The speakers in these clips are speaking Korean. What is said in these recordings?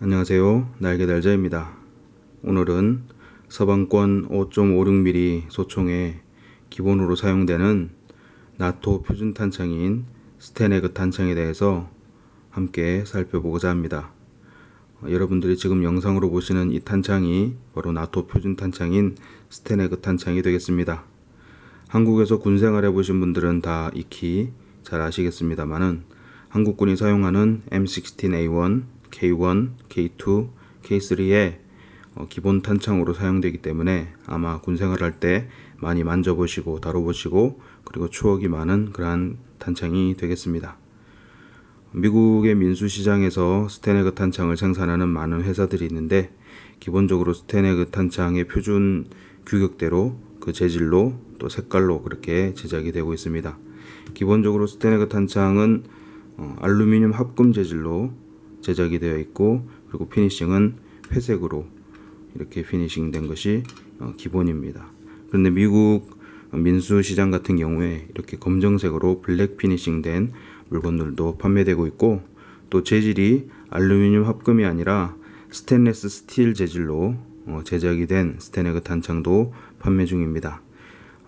안녕하세요. 날개달자입니다. 오늘은 서방권 5.56mm 소총에 기본으로 사용되는 나토 표준 탄창인 스테네그 탄창에 대해서 함께 살펴보고자 합니다. 여러분들이 지금 영상으로 보시는 이 탄창이 바로 나토 표준 탄창인 스테네그 탄창이 되겠습니다. 한국에서 군생활 해보신 분들은 다 익히 잘 아시겠습니다만은 한국군이 사용하는 M16A1, K1, K2, K3의 기본 탄창으로 사용되기 때문에 아마 군생활할 때 많이 만져보시고 다뤄보시고 그리고 추억이 많은 그러한 탄창이 되겠습니다. 미국의 민수시장에서 스테네그 탄창을 생산하는 많은 회사들이 있는데 기본적으로 스테네그 탄창의 표준 규격대로 그 재질로 또 색깔로 그렇게 제작이 되고 있습니다. 기본적으로 스테네그 탄창은 알루미늄 합금 재질로 제작이 되어 있고 그리고 피니싱은 회색으로 이렇게 피니싱 된 것이 기본입니다. 그런데 미국 민수시장 같은 경우에 이렇게 검정색으로 블랙 피니싱 된 물건들도 판매되고 있고 또 재질이 알루미늄 합금이 아니라 스테인리스 스틸 재질로 제작이 된 스테네그 탄창도 판매 중입니다.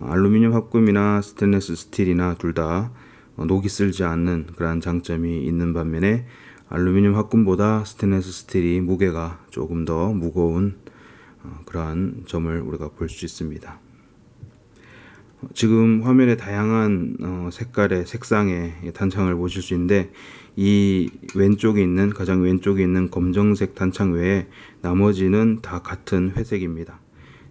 알루미늄 합금이나 스테인리스 스틸이나 둘 다 녹이 쓸지 않는 그러한 장점이 있는 반면에 알루미늄 합금보다 스테인리스 스틸이 무게가 조금 더 무거운 그러한 점을 우리가 볼 수 있습니다. 지금 화면에 다양한 색깔의 색상의 탄창을 보실 수 있는데 이 왼쪽에 있는 가장 왼쪽에 있는 검정색 탄창 외에 나머지는 다 같은 회색입니다.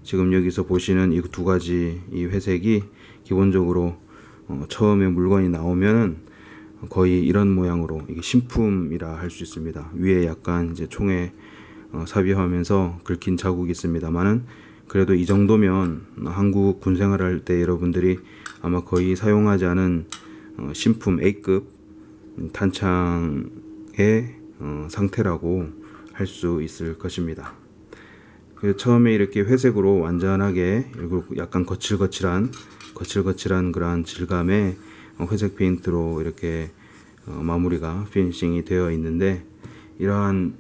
지금 여기서 보시는 이 두 가지 이 회색이 기본적으로 처음에 물건이 나오면은 거의 이런 모양으로 이게 신품이라 할 수 있습니다. 위에 약간 이제 총에 삽입하면서 긁힌 자국이 있습니다만은 그래도 이 정도면 한국 군생활 할 때 여러분들이 아마 거의 사용하지 않은 신품 A급 탄창의 상태라고 할 수 있을 것입니다. 처음에 이렇게 회색으로 완전하게 그리고 약간 거칠거칠한 그러한 질감의 회색 페인트로 이렇게 마무리가 피니싱이 되어 있는데 이러한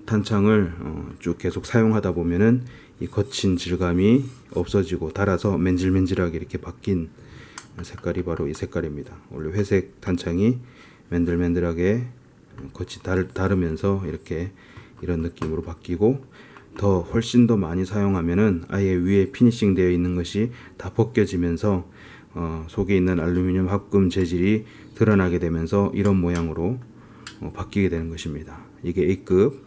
탄창을 쭉 계속 사용하다 보면은 이 거친 질감이 없어지고 달아서 맨질맨질하게 이렇게 바뀐 색깔이 바로 이 색깔입니다. 원래 회색 탄창이 맨들맨들하게 겉이 다르면서 이렇게 이런 느낌으로 바뀌고 더 훨씬 더 많이 사용하면은 아예 위에 피니싱 되어 있는 것이 다 벗겨지면서 속에 있는 알루미늄 합금 재질이 드러나게 되면서 이런 모양으로 바뀌게 되는 것입니다. 이게 A급,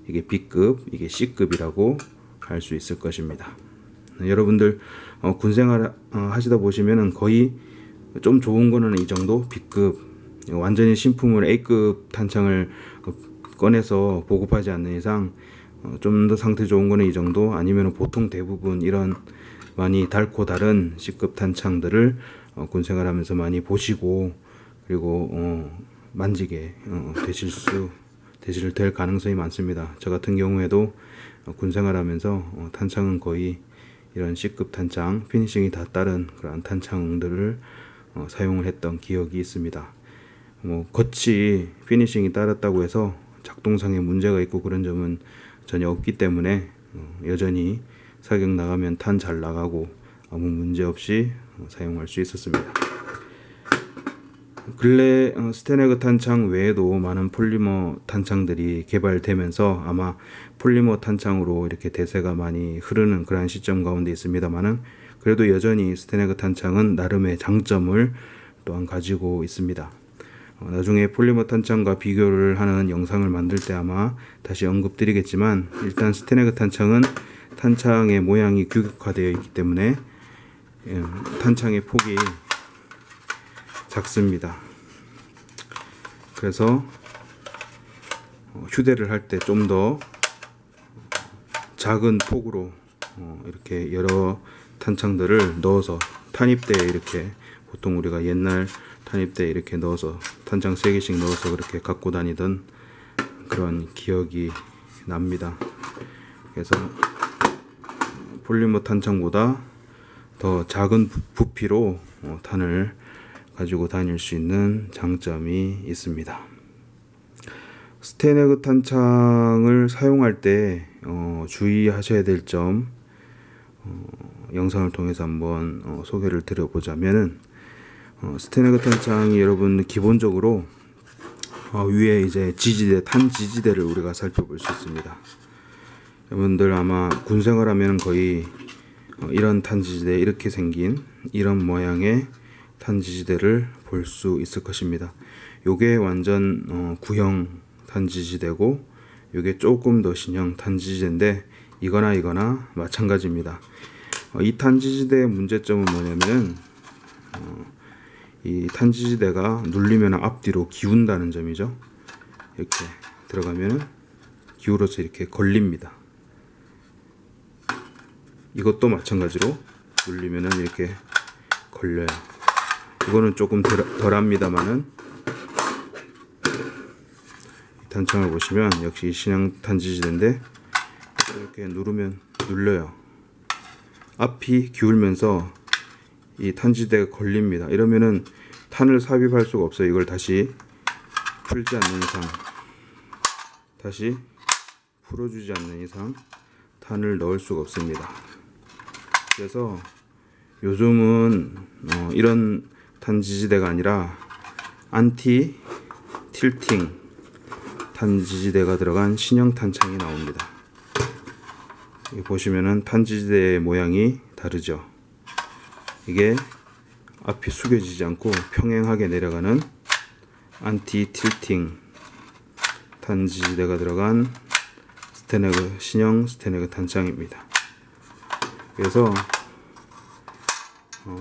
이게 B급, 이게 C급이라고 할 수 있을 것입니다. 여러분들 군생활 하시다 보시면은 거의 좀 좋은 거는 이 정도 B급, 완전히 신품을 A급 탄창을 꺼내서 보급하지 않는 이상 좀 더 상태 좋은 거는 이 정도 아니면 보통 대부분 이런 많이 달고 다른 C급 탄창들을 군생활하면서 많이 보시고 그리고 만지게 될 가능성이 많습니다. 저 같은 경우에도 군생활하면서 탄창은 거의 이런 C급 탄창 피니싱이 다 따른 그런 탄창들을 사용을 했던 기억이 있습니다. 겉이 피니싱이 따랐다고 해서 작동상에 문제가 있고 그런 점은 전혀 없기 때문에 여전히 사격 나가면 탄 잘 나가고 아무 문제 없이 사용할 수 있었습니다. 근래 스테네그 탄창 외에도 많은 폴리머 탄창들이 개발되면서 아마 폴리머 탄창으로 이렇게 대세가 많이 흐르는 그러한 시점 가운데 있습니다만은 그래도 여전히 스테네그 탄창은 나름의 장점을 또한 가지고 있습니다. 나중에 폴리머 탄창과 비교를 하는 영상을 만들 때 아마 다시 언급드리겠지만 일단 스테네그 탄창은 탄창의 모양이 규격화되어 있기 때문에 탄창의 폭이 작습니다. 그래서 휴대를 할 때 좀 더 작은 폭으로 이렇게 여러 탄창들을 넣어서 탄입대에 이렇게 보통 우리가 옛날 탄입대에 이렇게 넣어서 탄창 3개씩 넣어서 그렇게 갖고 다니던 그런 기억이 납니다. 그래서 폴리머 탄창보다 더 작은 부피로 탄을 가지고 다닐 수 있는 장점이 있습니다. 스테네그 탄창을 사용할 때 주의하셔야 될 점 영상을 통해서 한번 소개를 드려보자면은 스테네그 탄창이 여러분 기본적으로 위에 이제 지지대, 탄 지지대를 우리가 살펴볼 수 있습니다. 여러분들 아마 군 생활하면 거의 이런 탄 지지대, 이렇게 생긴 이런 모양의 탄 지지대를 볼 수 있을 것입니다. 요게 완전 구형 탄 지지대고, 요게 조금 더 신형 탄 지지대인데 이거나 마찬가지입니다. 이 탄 지지대의 문제점은 뭐냐면은 이 탄 지지대가 눌리면 앞뒤로 기운다는 점이죠. 이렇게 들어가면은 기울어서 이렇게 걸립니다. 이것도 마찬가지로 눌리면은 이렇게 걸려요. 이거는 조금 덜합니다만은 탄창을 보시면 역시 신형 탄 지지대인데 이렇게 누르면 눌려요. 앞이 기울면서 이 탄 지지대가 걸립니다. 이러면은 탄을 삽입할 수가 없어요. 이걸 다시 풀지 않는 이상, 다시 풀어주지 않는 이상 탄을 넣을 수가 없습니다. 그래서 요즘은 이런 탄 지지대가 아니라 안티 틸팅 탄 지지대가 들어간 신형 탄창이 나옵니다. 여기 보시면은 탄 지지대의 모양이 다르죠. 이게 앞이 숙여지지 않고 평행하게 내려가는 안티 틸팅 탄 지지대가 들어간 신형 스테네그 탄창입니다. 그래서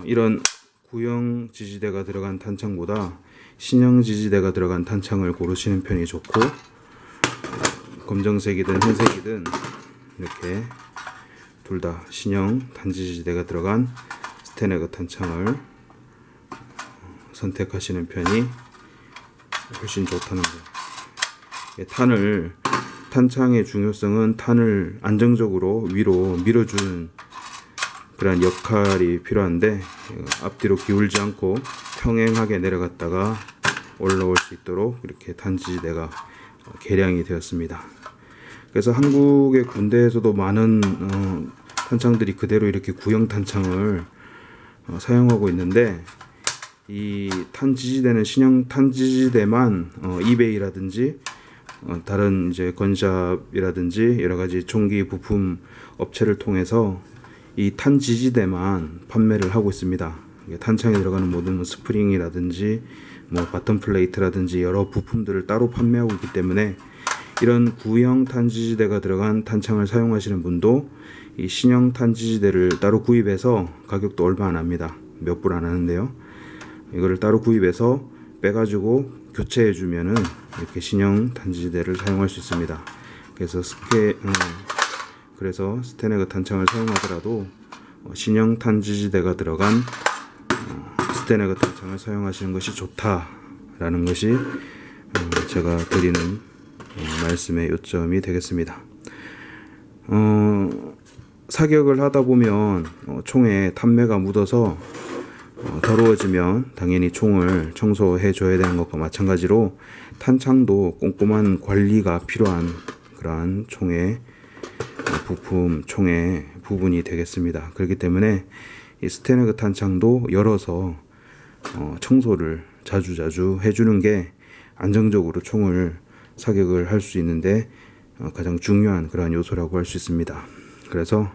이런 구형 지지대가 들어간 탄창보다 신형 지지대가 들어간 탄창을 고르시는 편이 좋고, 검정색이든 흰색이든 이렇게 둘 다 신형 탄지지대가 들어간 스테네그 탄창을 선택하시는 편이 훨씬 좋다는 거예요. 탄창의 중요성은 탄을 안정적으로 위로 밀어주는 그런 역할이 필요한데, 앞뒤로 기울지 않고 평행하게 내려갔다가 올라올 수 있도록 이렇게 탄지지대가 개량이 되었습니다. 그래서 한국의 군대에서도 많은 탄창들이 그대로 이렇게 구형 탄창을 사용하고 있는데, 이 탄지지대는 신형 탄지지대만 이베이라든지 다른 이제 건샵이라든지 여러 가지 총기 부품 업체를 통해서 이 탄지지대만 판매를 하고 있습니다. 탄창에 들어가는 모든 스프링이라든지 바텀 플레이트라든지 여러 부품들을 따로 판매하고 있기 때문에 이런 구형 탄지지대가 들어간 탄창을 사용하시는 분도 이 신형 탄지지대를 따로 구입해서, 가격도 얼마 안 합니다. 몇 불 안 하는데요. 이거를 따로 구입해서 빼가지고 교체해 주면은 이렇게 신형 탄지지대를 사용할 수 있습니다. 그래서 스테네그 탄창을 사용하더라도 신형 탄지지대가 들어간 스테네그 탄창을 사용하시는 것이 좋다라는 것이 제가 드리는 말씀의 요점이 되겠습니다. 사격을 하다 보면 총에 탄매가 묻어서 더러워지면 당연히 총을 청소해 줘야 되는 것과 마찬가지로 탄창도 꼼꼼한 관리가 필요한 그러한 총의 부분이 되겠습니다. 그렇기 때문에 이 스테네그 탄창도 열어서 청소를 자주 해주는 게 안정적으로 총을 사격을 할 수 있는데 가장 중요한 그러한 요소라고 할 수 있습니다. 그래서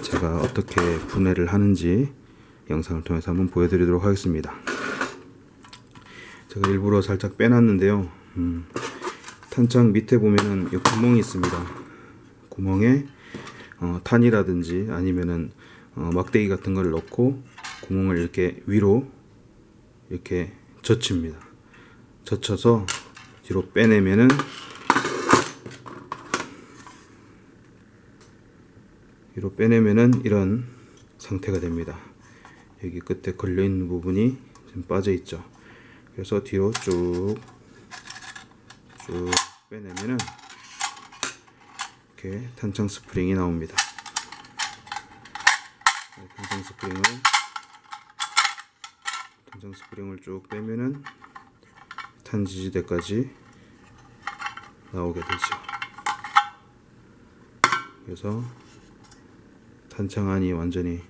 제가 어떻게 분해를 하는지 영상을 통해서 한번 보여드리도록 하겠습니다. 제가 일부러 살짝 빼놨는데요. 탄창 밑에 보면은 이 구멍이 있습니다. 구멍에 탄이라든지 아니면은 막대기 같은 걸 넣고 구멍을 이렇게 위로 이렇게 젖힙니다. 젖혀서 뒤로 빼내면은 이런 상태가 됩니다. 여기 끝에 걸려있는 부분이 좀 빠져있죠. 그래서 뒤로 쭉 빼내면은 이렇게 탄창 스프링이 나옵니다. 탄창 스프링을 쭉 빼면은 탄 지지대까지 나오게 되죠. 그래서 탄창 안이 완전히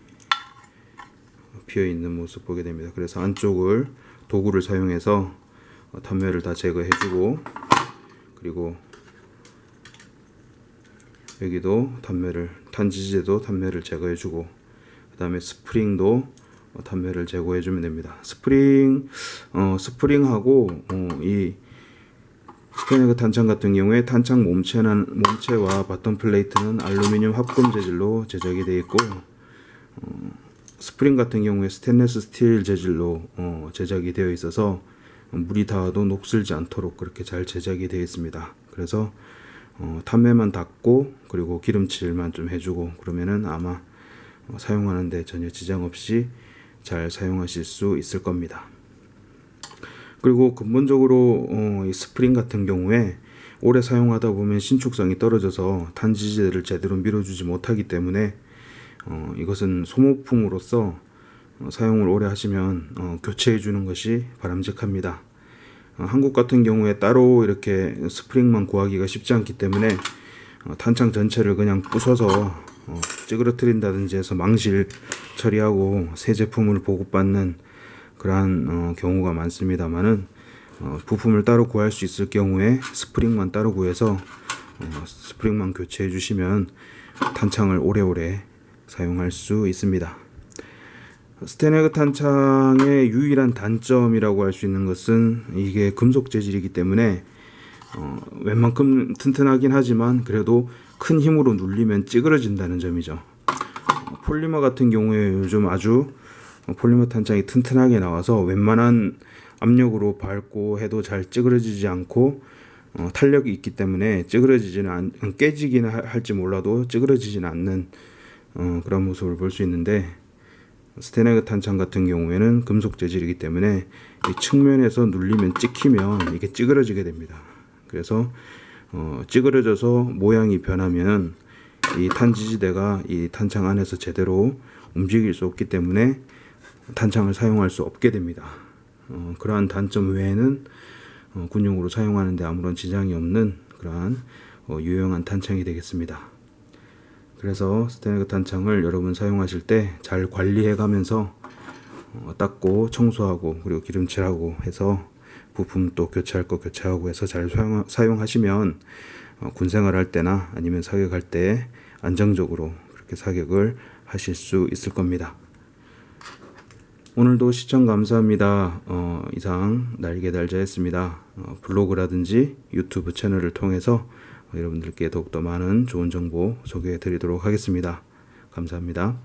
비어 있는 모습 보게 됩니다. 그래서 안쪽을 도구를 사용해서 단매를 다 제거해주고, 그리고 여기도 탄지지대도 단매를 제거해주고, 그 다음에 스프링도 단매를 제거해주면 됩니다. 스프링하고 이 스테네그 탄창 같은 경우에 탄창 몸체와 바텀 플레이트는 알루미늄 합금 재질로 제작이 되어 있고, 스프링 같은 경우에 스테인리스 스틸 재질로 제작이 되어 있어서 물이 닿아도 녹슬지 않도록 그렇게 잘 제작이 되어 있습니다. 그래서 탄매만 닦고 그리고 기름칠만 좀 해주고 그러면은 아마 사용하는데 전혀 지장 없이 잘 사용하실 수 있을 겁니다. 그리고 근본적으로 이 스프링 같은 경우에 오래 사용하다 보면 신축성이 떨어져서 탄지지대를 제대로 밀어주지 못하기 때문에 이것은 소모품으로서 사용을 오래 하시면 교체해 주는 것이 바람직합니다. 한국 같은 경우에 따로 이렇게 스프링만 구하기가 쉽지 않기 때문에 탄창 전체를 그냥 부숴서 찌그러뜨린다든지 해서 망실 처리하고 새 제품을 보급받는 그러한 경우가 많습니다만은 부품을 따로 구할 수 있을 경우에 스프링만 따로 구해서 스프링만 교체해 주시면 탄창을 오래오래 사용할 수 있습니다. 스테네그 탄창의 유일한 단점이라고 할 수 있는 것은 이게 금속 재질이기 때문에 웬만큼 튼튼하긴 하지만 그래도 큰 힘으로 눌리면 찌그러진다는 점이죠. 폴리머 같은 경우에 요즘 아주 폴리머 탄창이 튼튼하게 나와서 웬만한 압력으로 밟고 해도 잘 찌그러지지 않고 탄력이 있기 때문에 깨지기는 할지 몰라도 찌그러지지는 않는 그런 모습을 볼 수 있는데, 스테네그 탄창 같은 경우에는 금속 재질이기 때문에 이 측면에서 눌리면 찍히면 이게 찌그러지게 됩니다. 그래서 찌그러져서 모양이 변하면 이 탄지지대가 이 탄창 안에서 제대로 움직일 수 없기 때문에 탄창을 사용할 수 없게 됩니다. 그러한 단점 외에는 군용으로 사용하는데 아무런 지장이 없는 그러한 유용한 탄창이 되겠습니다. 그래서 스테네그 탄창을 여러분 사용하실 때 잘 관리해 가면서 닦고 청소하고 그리고 기름칠하고 해서 부품 또 교체할 거 교체하고 해서 잘 사용하시면 군생활 할 때나 아니면 사격할 때 안정적으로 그렇게 사격을 하실 수 있을 겁니다. 오늘도 시청 감사합니다. 이상 날개달자였습니다. 블로그라든지 유튜브 채널을 통해서 여러분들께 더욱더 많은 좋은 정보 소개해 드리도록 하겠습니다. 감사합니다.